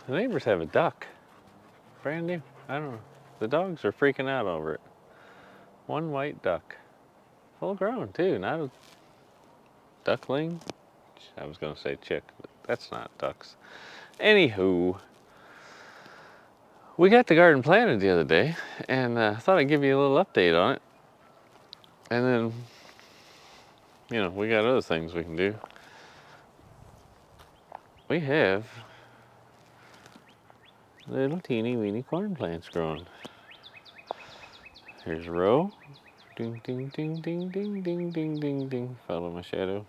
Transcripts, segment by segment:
The neighbors have a duck. Brand new. I don't know. The dogs are freaking out over it. One white duck. Full grown too, not a duckling. I was gonna say chick, but that's not ducks. Anywho, we got the garden planted the other day, and I thought I'd give you a little update on it. And then, we got other things we can do. We have little teeny weeny corn plants growing. Here's a row. Ding, ding, ding, ding, ding, ding, ding, ding, ding. Follow my shadow.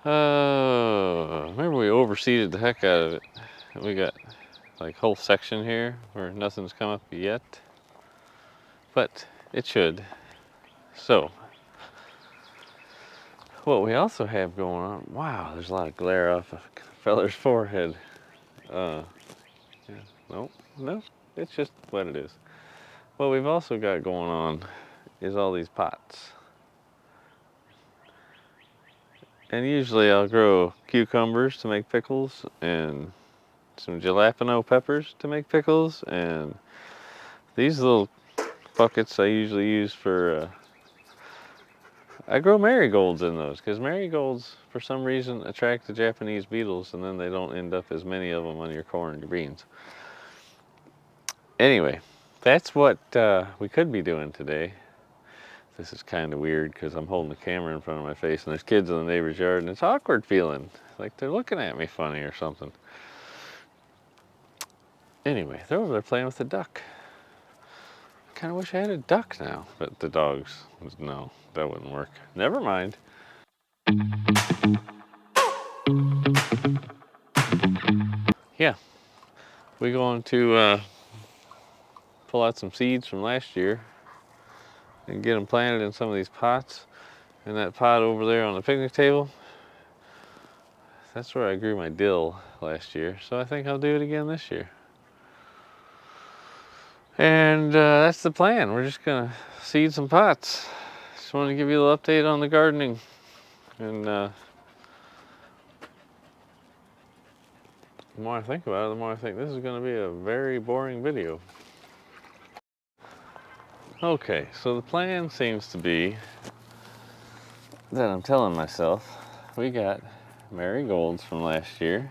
Remember we overseeded the heck out of it. We got like whole section here where nothing's come up yet, but it should. So, what we also have going on, wow, there's a lot of glare off a feller's forehead. Yeah, no, it's just what it is. What we've also got going on is all these pots. And usually I'll grow cucumbers to make pickles and some jalapeno peppers to make pickles, and these little buckets I usually use for, I grow marigolds in those, because marigolds for some reason attract the Japanese beetles, and then they don't end up as many of them on your corn and your beans. Anyway, that's what we could be doing today. This is kind of weird because I'm holding the camera in front of my face and there's kids in the neighbor's yard and it's awkward feeling. Like they're looking at me funny or something. Anyway, they're over there playing with the duck. I kind of wish I had a duck now, but the dogs, no, that wouldn't work. Never mind. Yeah, we're going to pull out some seeds from last year and get them planted in some of these pots. And that pot over there on the picnic table, that's where I grew my dill last year. So I think I'll do it again this year. And that's the plan. We're just gonna seed some pots. Just wanted to give you a little update on the gardening. And the more I think about it, the more I think this is gonna be a very boring video. Okay, so the plan seems to be that I'm telling myself we got marigolds from last year.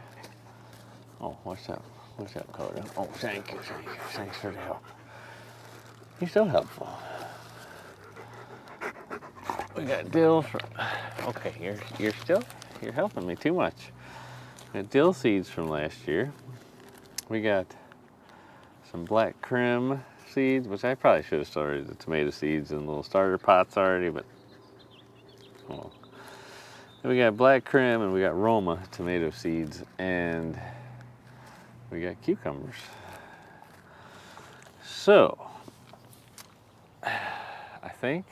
Oh, what's that? What's that called? Oh, thank you. Thanks for the help. You're so helpful. We got dill from. Okay, you're helping me too much. We got dill seeds from last year. We got some black krim seeds, which I probably should have started the tomato seeds in little starter pots already, but well. Then we got black krim and we got Roma tomato seeds, and we got cucumbers. So, I think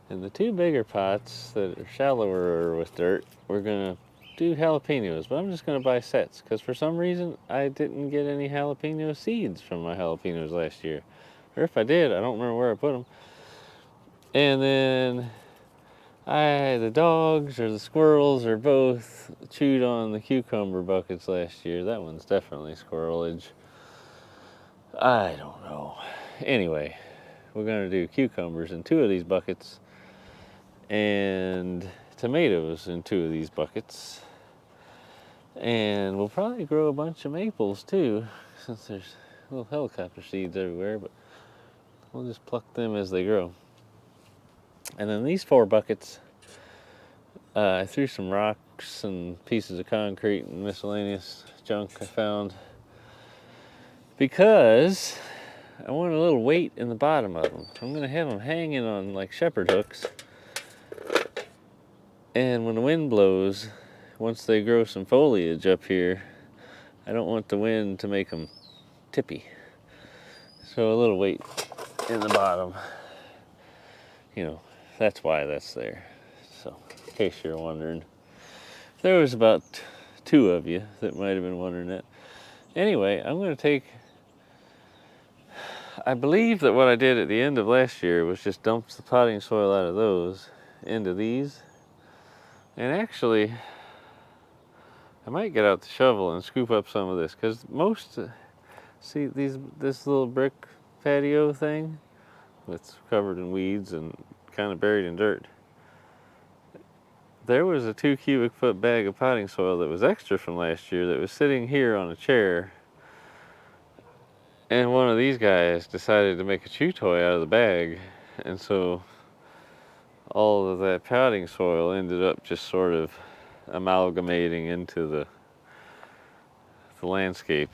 in the two bigger pots that are shallower with dirt, we're gonna do jalapenos, but I'm just gonna buy sets because for some reason I didn't get any jalapeno seeds from my jalapenos last year. Or if I did, I don't remember where I put them. And then the dogs or the squirrels or both chewed on the cucumber buckets last year. That one's definitely squirrelage. I don't know. Anyway, we're gonna do cucumbers in two of these buckets and tomatoes in two of these buckets. And we'll probably grow a bunch of maples too, since there's little helicopter seeds everywhere, but we'll just pluck them as they grow. And then these four buckets, I threw some rocks and pieces of concrete and miscellaneous junk I found because I want a little weight in the bottom of them. I'm gonna have them hanging on like shepherd hooks, and when the wind blows, once they grow some foliage up here, I don't want the wind to make them tippy. So a little weight in the bottom, that's why that's there. So in case you're wondering, there was about two of you that might have been wondering that. Anyway, I'm going to take, I believe that what I did at the end of last year was just dump the potting soil out of those into these. And actually, I might get out the shovel and scoop up some of this, because most, see this little brick patio thing that's covered in weeds and kind of buried in dirt. There was a 2 cubic foot bag of potting soil that was extra from last year that was sitting here on a chair, and one of these guys decided to make a chew toy out of the bag, and so all of that potting soil ended up just sort of amalgamating into the landscape.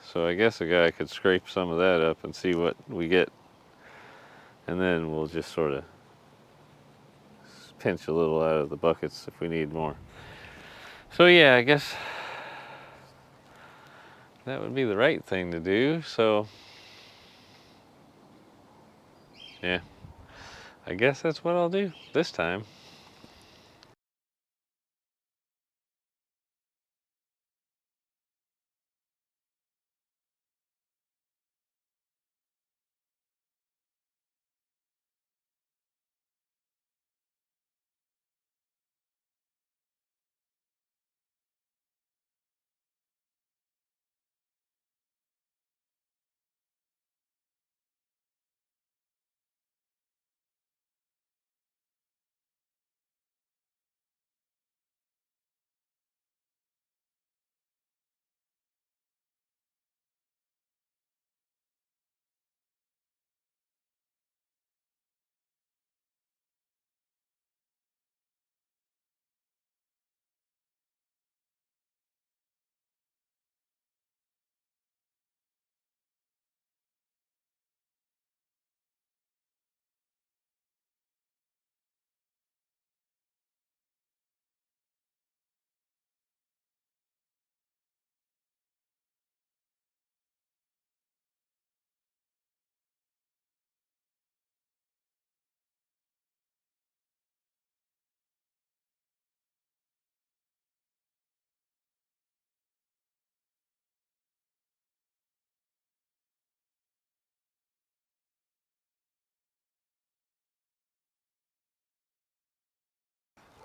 So I guess a guy could scrape some of that up and see what we get, and then we'll just sort of pinch a little out of the buckets if we need more. So yeah, I guess that would be the right thing to do. So yeah, I guess that's what I'll do this time.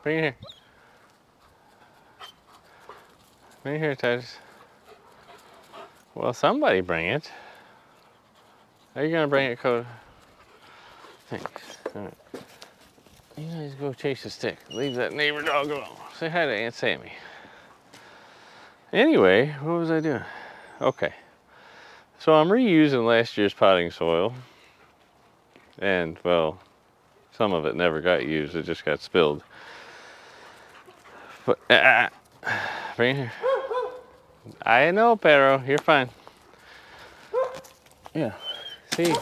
Bring it here. Bring it here, Titus. Well, somebody bring it. Are you gonna bring it, Coda? Thanks. All right. You guys go chase a stick. Leave that neighbor dog alone. Say hi to Aunt Sammy. Anyway, what was I doing? Okay. So I'm reusing last year's potting soil. And, well, some of it never got used. It just got spilled. But, bring it here. I know, Pero. You're fine. Yeah. See?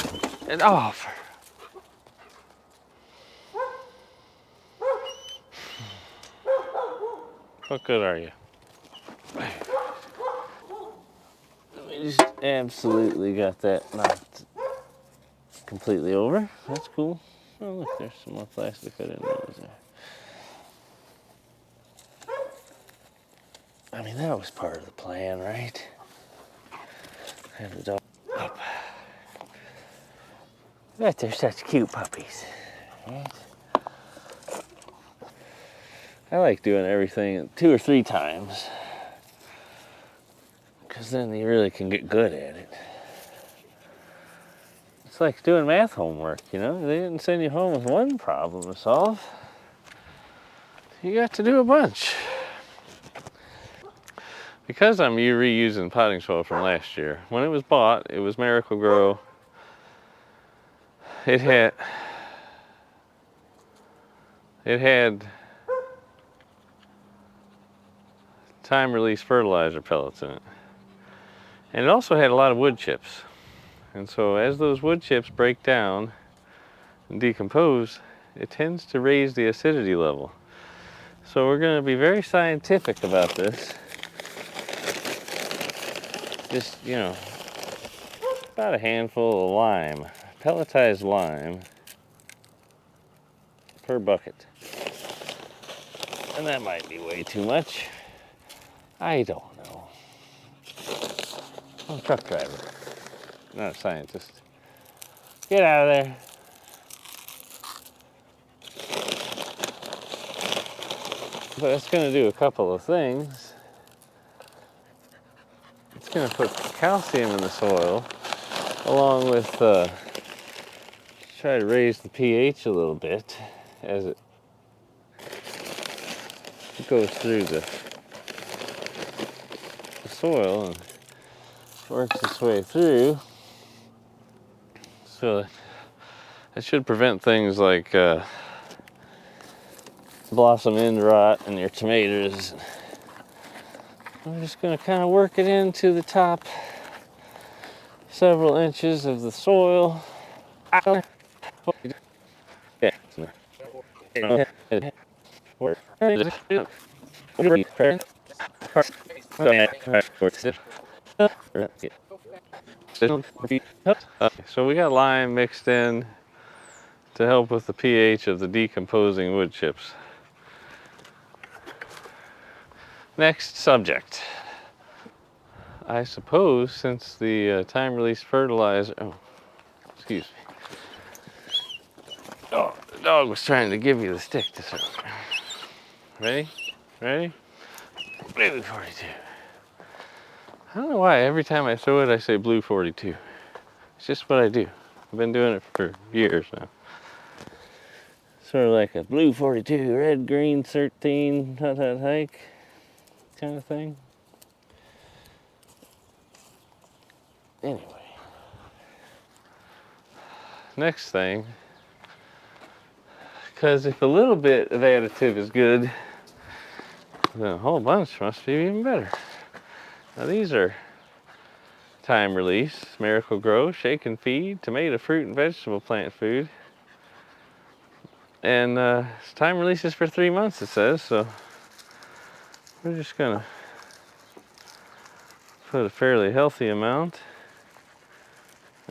And, oh, what good are you? We just absolutely got that knocked completely over. That's cool. Oh, look, there's some more plastic I didn't notice there. I mean, that was part of the plan, right? Have the dog up. Bet they're such cute puppies. Right? I like doing everything 2 or 3 times, because then you really can get good at it. It's like doing math homework, you know? They didn't send you home with one problem to solve. You got to do a bunch. Because I'm reusing potting soil from last year, when it was bought, it was Miracle-Gro. It had time-release fertilizer pellets in it. And it also had a lot of wood chips. And so as those wood chips break down and decompose, it tends to raise the acidity level. So we're going to be very scientific about this. Just, you know, about a handful of lime, pelletized lime, per bucket. And that might be way too much. I don't know. I'm a truck driver, not a scientist. Get out of there. But it's going to do a couple of things. it's going to put calcium in the soil, along with try to raise the pH a little bit as it goes through the soil and works its way through. So it should prevent things like blossom end rot in your tomatoes. I'm just going to kind of work it into the top several inches of the soil. So we got lime mixed in to help with the pH of the decomposing wood chips. Next subject. I suppose since the time-release fertilizer, oh, excuse me. Oh, the dog was trying to give you the stick to throw. Ready? Ready? Blue 42. I don't know why every time I throw it I say blue 42. It's just what I do. I've been doing it for years now. Sort of like a blue 42, red, green, 13, hut, hike kind of thing. Anyway. Next thing, because if a little bit of additive is good, then a whole bunch must be even better. Now these are time release, Miracle Grow, Shake and Feed, tomato, fruit, and vegetable plant food. And time releases for 3 months, it says, so we're just gonna put a fairly healthy amount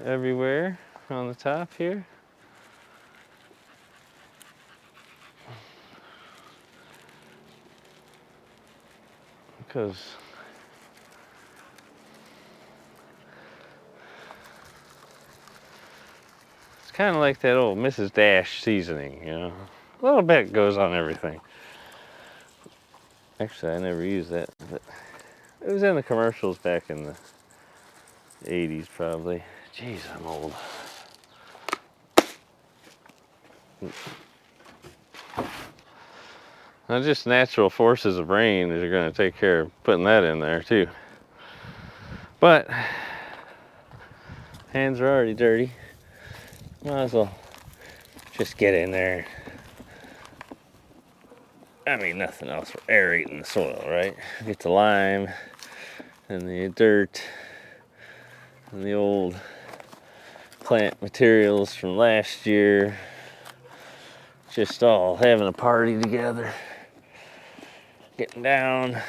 everywhere on the top here. Because it's kind of like that old Mrs. Dash seasoning, you know. A little bit goes on everything. Actually, I never used that, but it was in the commercials back in the 80s probably. Jeez, I'm old. Now just natural forces of rain that are going to take care of putting that in there too. But hands are already dirty. Might as well just get in there. I mean, nothing else. We're aerating the soil, right? Get the lime and the dirt and the old plant materials from last year. Just all having a party together. Getting down.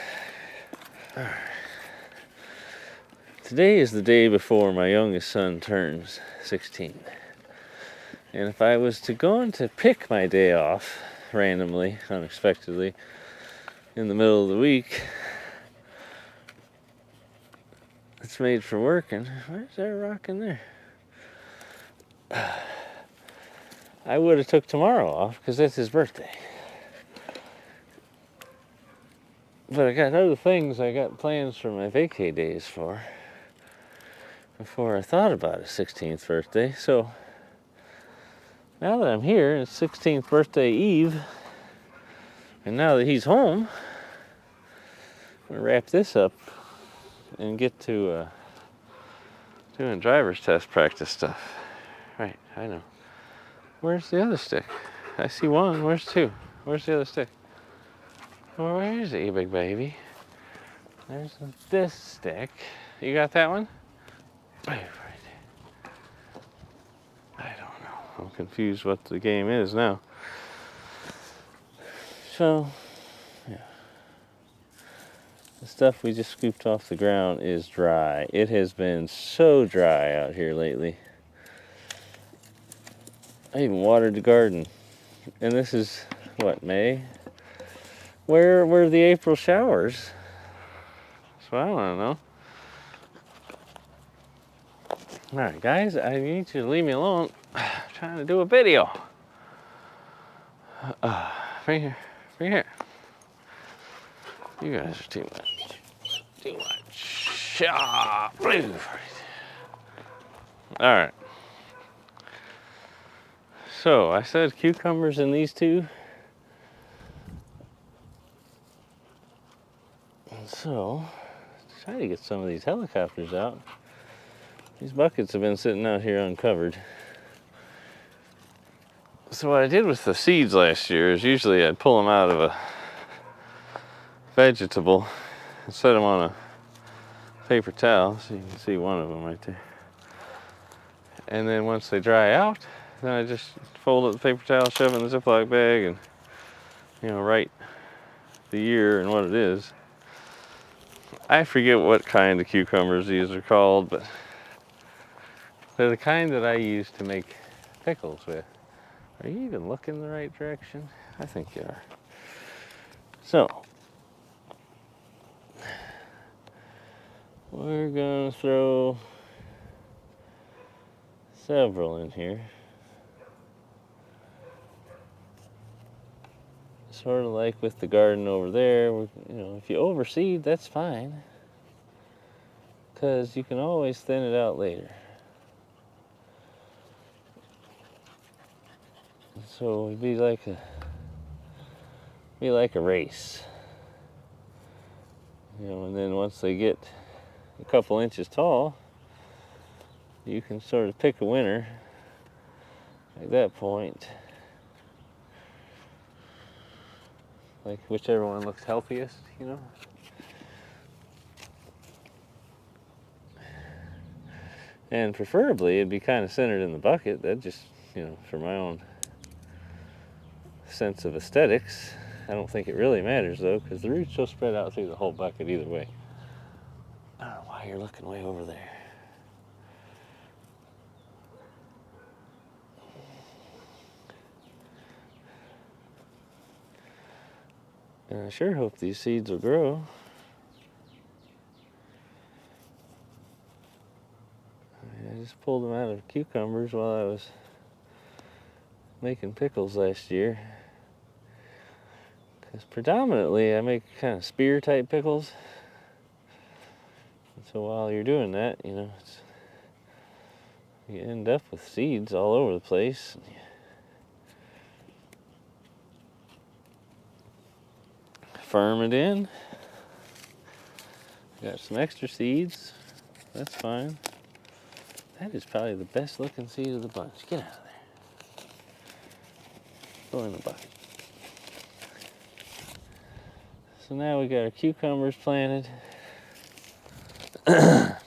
Today is the day before my youngest son turns 16. And if I was to go to pick my day off randomly, unexpectedly, in the middle of the week, it's made for working. Where's that rock in there? I would have took tomorrow off because that's his birthday. But I got other things I got plans for my vacay days for before I thought about his 16th birthday. So now that I'm here, it's 16th birthday eve, and now that he's home, I'm gonna wrap this up and get to doing driver's test practice stuff. Right, I know. Where's the other stick? I see one. Where's two? Where's the other stick? Well, where is it, you big baby? There's this stick. You got that one? Right. I don't know. I'm confused what the game is now. So, yeah. The stuff we just scooped off the ground is dry. It has been so dry out here lately. I even watered the garden. And this is, what, May? Where were the April showers? So I want to know. Alright guys, I need you to leave me alone. I'm trying to do a video. Right here. Right here. You guys are too much. Too much. All right. So I said cucumbers in these two. And so, try to get some of these helicopters out. These buckets have been sitting out here uncovered. So what I did with the seeds last year is usually I'd pull them out of a vegetable and set them on a paper towel, so you can see one of them right there. And then once they dry out, then I just fold up the paper towel, shove it in the Ziploc bag, and write the year and what it is. I forget what kind of cucumbers these are called, but they're the kind that I use to make pickles with. Are you even looking the right direction? I think you are. So, we're gonna throw several in here. Sort of like with the garden over there, if you overseed, that's fine, because you can always thin it out later. So it'd be like a race, and then once they get a couple inches tall, you can sort of pick a winner at that point, like whichever one looks healthiest, And preferably it'd be kind of centered in the bucket. That just, for my own sense of aesthetics. I don't think it really matters though, because the roots will spread out through the whole bucket either way. I don't know why you're looking way over there. And I sure hope these seeds will grow. I just pulled them out of cucumbers while I was making pickles last year. Because predominantly I make kind of spear type pickles. And so while you're doing that, you end up with seeds all over the place. Firm it in. Got some extra seeds. That's fine. That is probably the best looking seed of the bunch. Get out of there. Go in the bucket. So now we got our cucumbers planted. And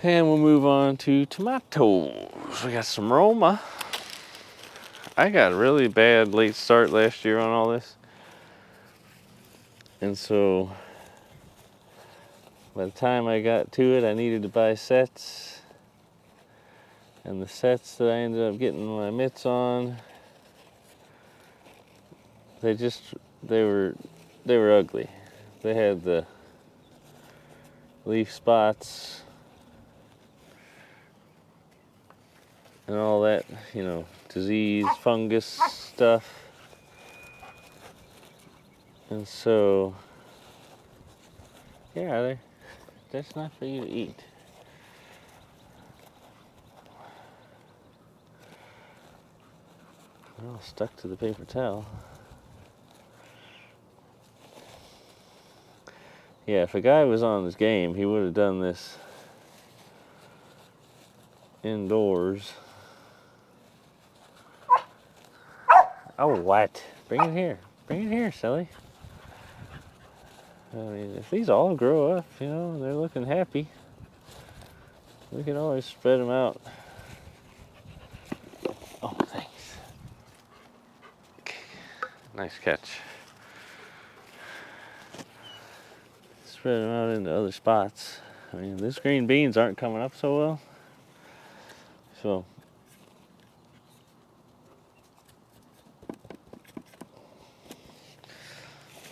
we'll move on to tomatoes. We got some Roma. I got a really bad late start last year on all this. And so by the time I got to it, I needed to buy sets. And the sets that I ended up getting my mitts on, they were ugly. They had the leaf spots and all that, disease, fungus stuff. And so, yeah, that's not for you to eat. They're all stuck to the paper towel. Yeah, if a guy was on this game, he would have done this indoors. Oh, what? Bring it here. Bring it here, silly. I mean, if these all grow up, and they're looking happy, we can always spread them out. Oh, thanks. Nice catch. Spread them out into other spots. I mean, these green beans aren't coming up so well. So,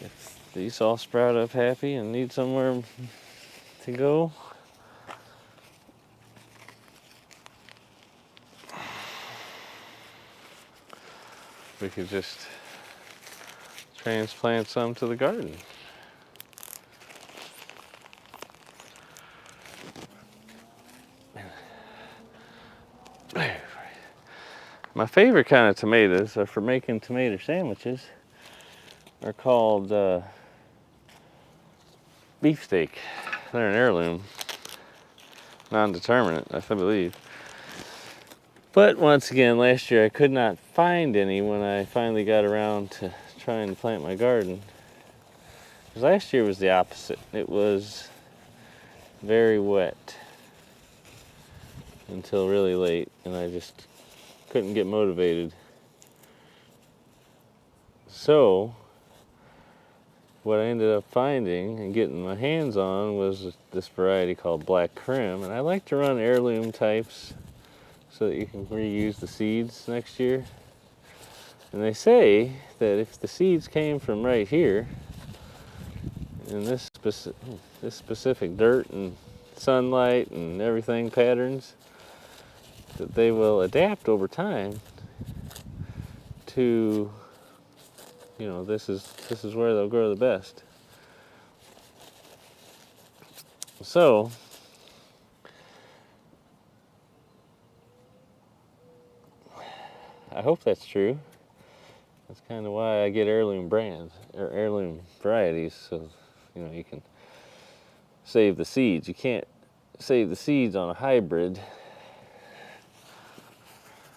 if these all sprout up happy and need somewhere to go, we could just transplant some to the garden. My favorite kind of tomatoes are for making tomato sandwiches are called beefsteak. They're an heirloom, non-determinate, I believe. But once again, last year I could not find any when I finally got around to trying to plant my garden. Because last year was the opposite. It was very wet until really late, and I just couldn't get motivated. So what I ended up finding and getting my hands on was this variety called Black Krim, and I like to run heirloom types so that you can reuse the seeds next year. And they say that if the seeds came from right here, in this specific dirt and sunlight and everything patterns, that they will adapt over time to, you know, this is where they'll grow the best. So I hope that's true. That's kind of why I get heirloom brands or heirloom varieties, so you know you can save the seeds. You can't save the seeds on a hybrid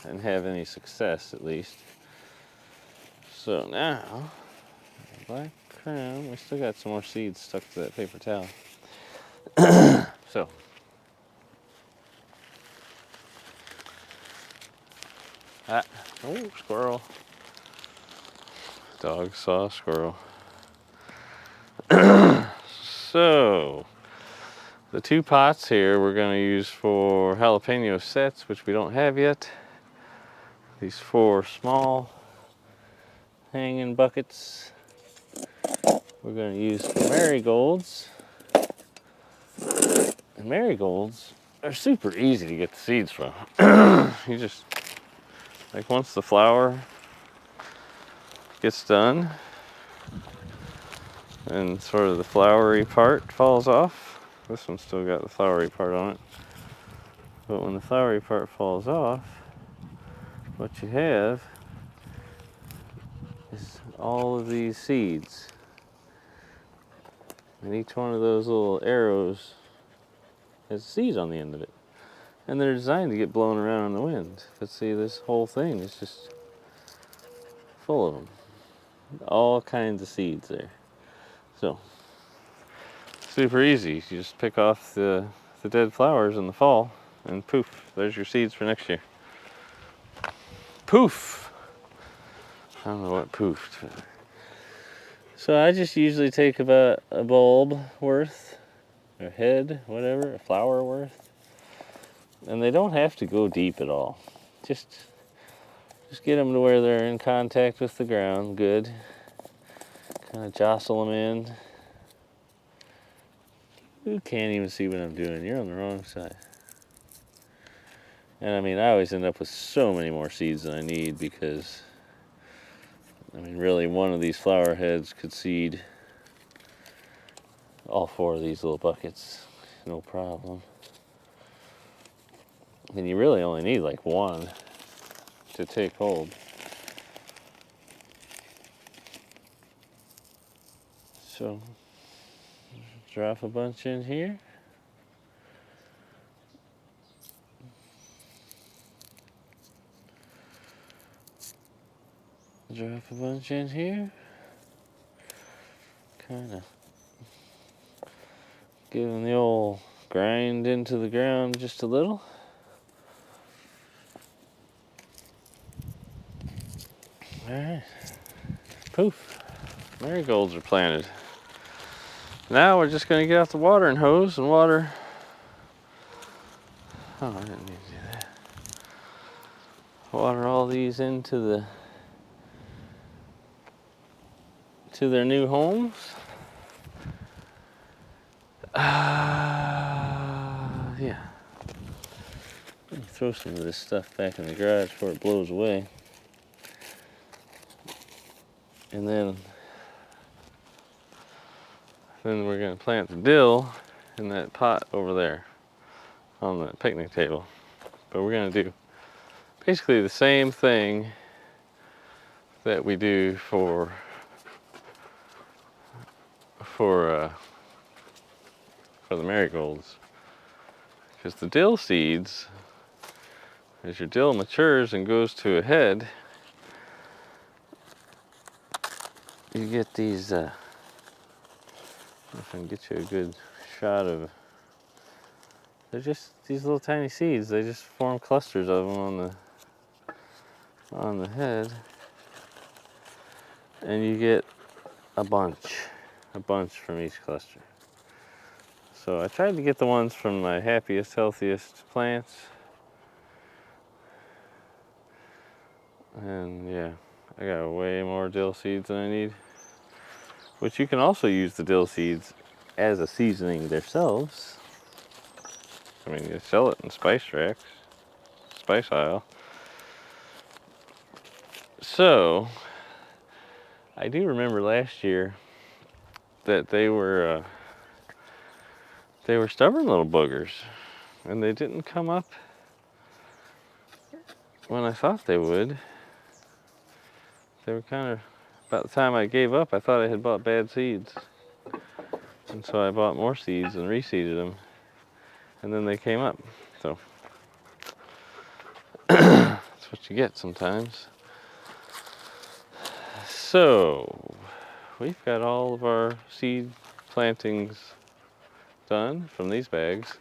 and have any success, at least. So now, Black Krim, we still got some more seeds stuck to that paper towel. So oh, squirrel. Dog saw a squirrel. So the 2 pots here we're going to use for jalapeno sets, which we don't have yet. These 4 small hanging buckets we're going to use for marigolds. And marigolds are super easy to get the seeds from. You just, like, once the flower gets done and sort of the flowery part falls off, this one's still got the flowery part on it, but when the flowery part falls off, what you have is all of these seeds. And each one of those little arrows has seeds on the end of it. And they're designed to get blown around in the wind. But see, this whole thing is just full of them. All kinds of seeds there. So, super easy. You just pick off the dead flowers in the fall, and poof, there's your seeds for next year. Poof! I don't know what poofed. So I just usually take about a bulb worth, or head, whatever, a flower worth. And they don't have to go deep at all. Just get them to where they're in contact with the ground, good. Kind of jostle them in. You can't even see what I'm doing. You're on the wrong side. And I mean, I always end up with so many more seeds than I need because, I mean, really one of these flower heads could seed all 4 of these little buckets, no problem. And you really only need like 1 to take hold. So, drop a bunch in here. Drop a bunch in here. Kind of giving the old grind into the ground just a little. Alright. Poof. Marigolds are planted. Now we're just going to get out the watering hose and water. Oh, I didn't need to do that. Water all these into their new homes. Yeah. Throw some of this stuff back in the garage before it blows away. And then we're going to plant the dill in that pot over there on the picnic table. But we're going to do basically the same thing that we do for the marigolds. Because the dill seeds, as your dill matures and goes to a head, you get these, if I can get you a good shot of, they're just these little tiny seeds. They just form clusters of them on the head, and you get a bunch from each cluster. So I tried to get the ones from my happiest, healthiest plants. And yeah, I got way more dill seeds than I need. Which you can also use the dill seeds as a seasoning themselves. I mean, you sell it in spice racks, spice aisle. So, I do remember last year that they were stubborn little boogers, and they didn't come up when I thought they would. They were kind of, about the time I gave up, I thought I had bought bad seeds. And so I bought more seeds and reseeded them, and then they came up. So, that's what you get sometimes. So, we've got all of our seed plantings done from these bags.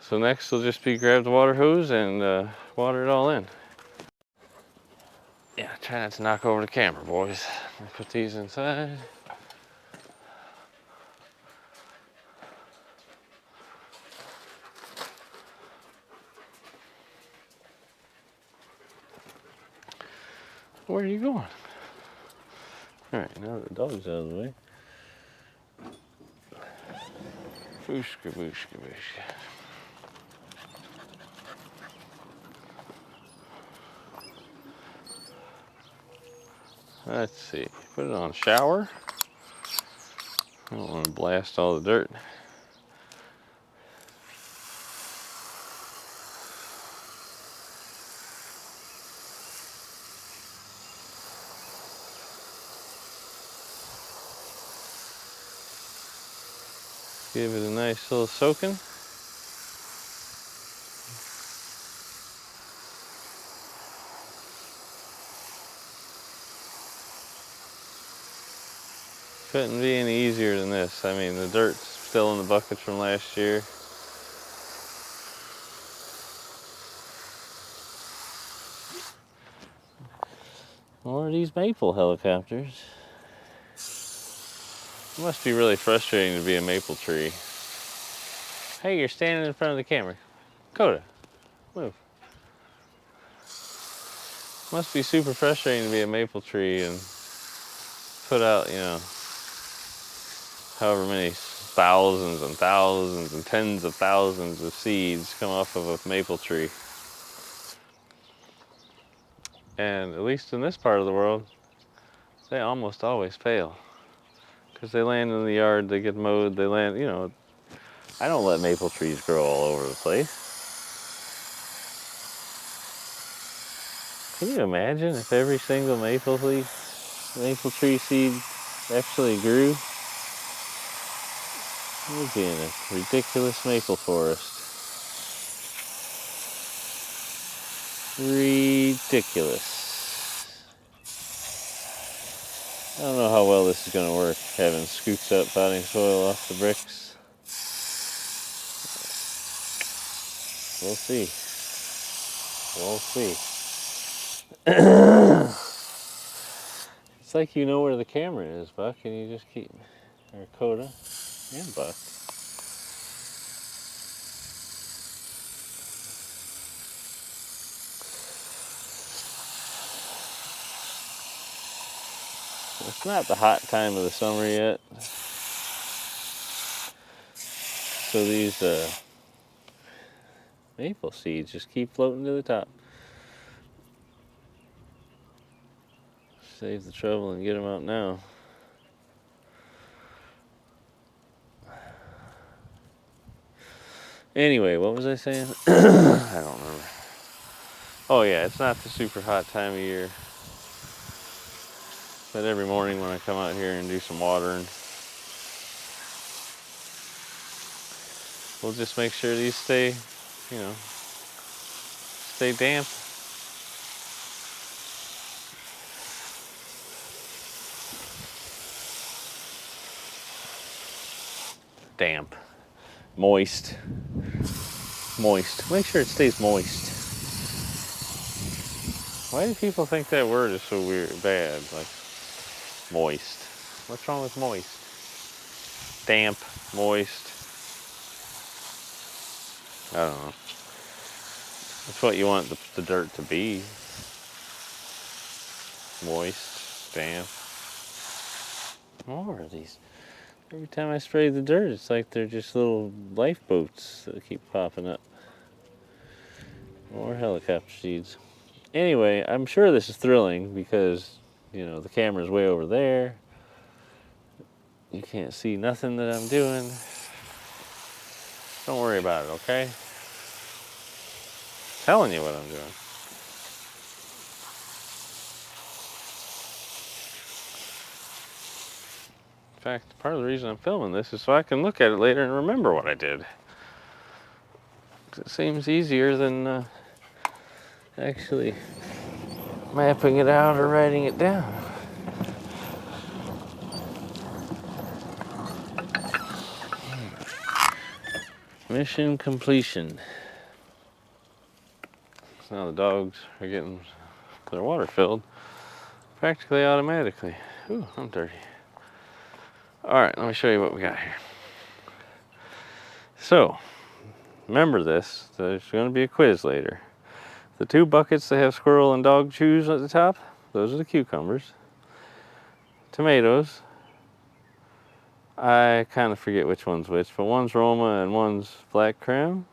So next will just be grab the water hose and water it all in. Yeah, try not to knock over the camera, boys. Put these inside. Where are you going? Alright, now that the dog's out of the way. Booshka, booshka, booshka. Let's see, put it on shower. I don't want to blast all the dirt. Give it a nice little soaking. Couldn't be any easier than this. I mean, the dirt's still in the bucket from last year. More of these maple helicopters. It must be really frustrating to be a maple tree. Hey, you're standing in front of the camera. Coda, move. Must be super frustrating to be a maple tree and put out, you know, however many thousands and thousands and tens of thousands of seeds come off of a maple tree. And at least in this part of the world, they almost always fail. Because they land in the yard, they get mowed, they land, you know, I don't let maple trees grow all over the place. Can you imagine if every single maple tree seed actually grew? We'd be in a ridiculous maple forest. Ridiculous. I don't know how well this is going to work, having scooped up potting soil off the bricks. We'll see. We'll see. It's like you know where the camera is, Buck, and you just keep, or Coda and Buck. It's not the hot time of the summer yet. So these maple seeds just keep floating to the top. Save the trouble and get them out now. Anyway, what was I saying? I don't remember. Oh yeah, it's not the super hot time of year. But every morning when I come out here and do some watering, we'll just make sure these stay, you know, stay damp. Damp. Moist. Moist. Make sure it stays moist. Why do people think that word is so weird, bad? Like, moist. What's wrong with moist? Damp, moist. I don't know. That's what you want the dirt to be. Moist, damp. More of these. Every time I spray the dirt, it's like they're just little lifeboats that keep popping up. More helicopter seeds. Anyway, I'm sure this is thrilling because, you know, the camera's way over there. You can't see nothing that I'm doing. Don't worry about it, okay? I'm telling you what I'm doing. In fact, part of the reason I'm filming this is so I can look at it later and remember what I did. It seems easier than actually mapping it out or writing it down. Mission completion. So now the dogs are getting their water filled practically automatically. Ooh, I'm dirty. All right, let me show you what we got here. So, remember this, there's going to be a quiz later. The two buckets that have squirrel and dog chews at the top, those are the cucumbers. Tomatoes, I kind of forget which one's which, but one's Roma and one's black creme.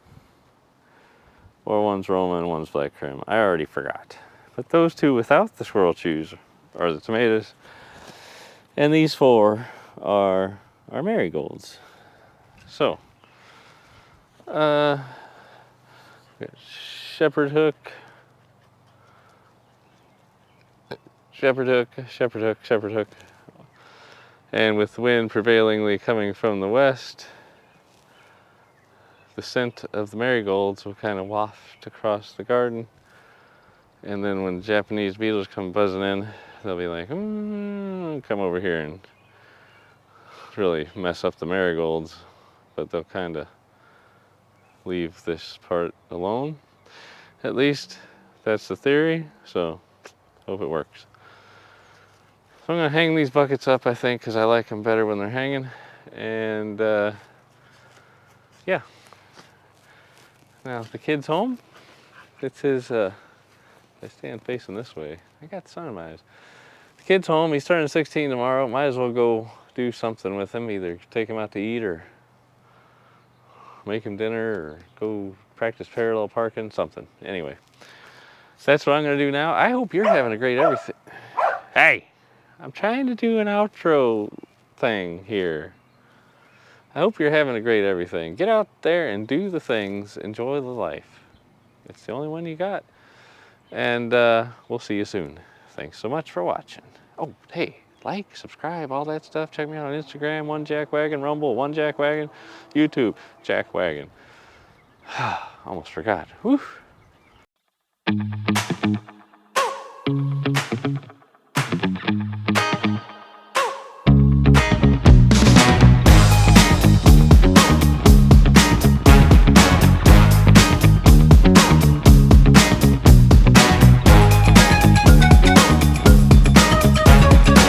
Or one's Roma and one's black creme. I already forgot. But those two without the squirrel chews are the tomatoes. And these four are marigolds. So, shepherd hook, shepherd hook, shepherd hook, shepherd hook. And with the wind prevailingly coming from the west, the scent of the marigolds will kind of waft across the garden. And then when the Japanese beetles come buzzing in, they'll be like, come over here and really mess up the marigolds. But they'll kind of leave this part alone. At least that's the theory, so hope it works. So I'm gonna hang these buckets up, I think, because I like them better when they're hanging. And yeah. Now the kid's home. It's his, I stand facing this way. I got the sun in my eyes. The kid's home, he's turning 16 tomorrow. Might as well go do something with him, either take him out to eat or make him dinner or go practice parallel parking, something. Anyway, so that's what I'm gonna do now. I hope you're having a great everything. Hey, I'm trying to do an outro thing here. I hope you're having a great everything. Get out there and do the things. Enjoy the life. It's the only one you got. And we'll see you soon. Thanks so much for watching. Oh, hey, like, subscribe, all that stuff. Check me out on Instagram, One Jack Wagon, Rumble, One Jack Wagon, YouTube, Jack Wagon. Almost forgot. Whew.